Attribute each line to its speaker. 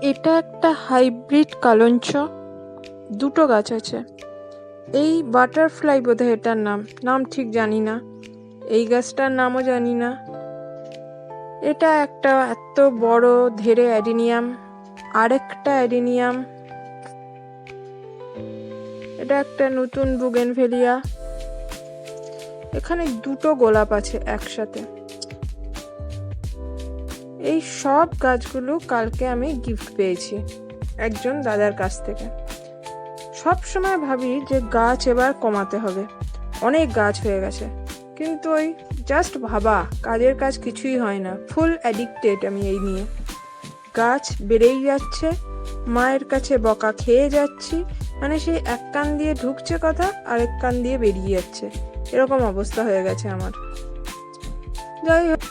Speaker 1: এটা একটা হাইব্রিড কালঞ্চ, দুটো গাছ আছে। এই বাটারফ্লাই বোধহয় এটার নাম ঠিক জানি না, এই গাছটার নামও জানি না। এটা একটা এত বড় ধেরে অ্যাডিনিয়াম, আরেকটা অ্যাডিনিয়াম, এটা একটা নতুন বুগেনভেলিয়া। এখানে দুটো গোলাপ আছে একসাথে। এই সব গাছগুলো কালকে আমি গিফট পেয়েছি একজন দাদার কাছ থেকে। সব সময় ভাবি যে গাছ এবার কমাতে হবে, অনেক গাছ হয়ে গেছে, কিন্তু ওই জাস্ট ভাবা, কাজের কাজ কিছুই হয় না। ফুল অ্যাডিক্টেড আমি এই নিয়ে। গাছ বেড়েই যাচ্ছে, মায়ের কাছে বকা খেয়ে যাচ্ছি, মানে সেই এক কান দিয়ে ঢুকছে কথা, আরেক কান দিয়ে বেরিয়ে যাচ্ছে, এরকম অবস্থা হয়ে গেছে আমার। যাই হোক।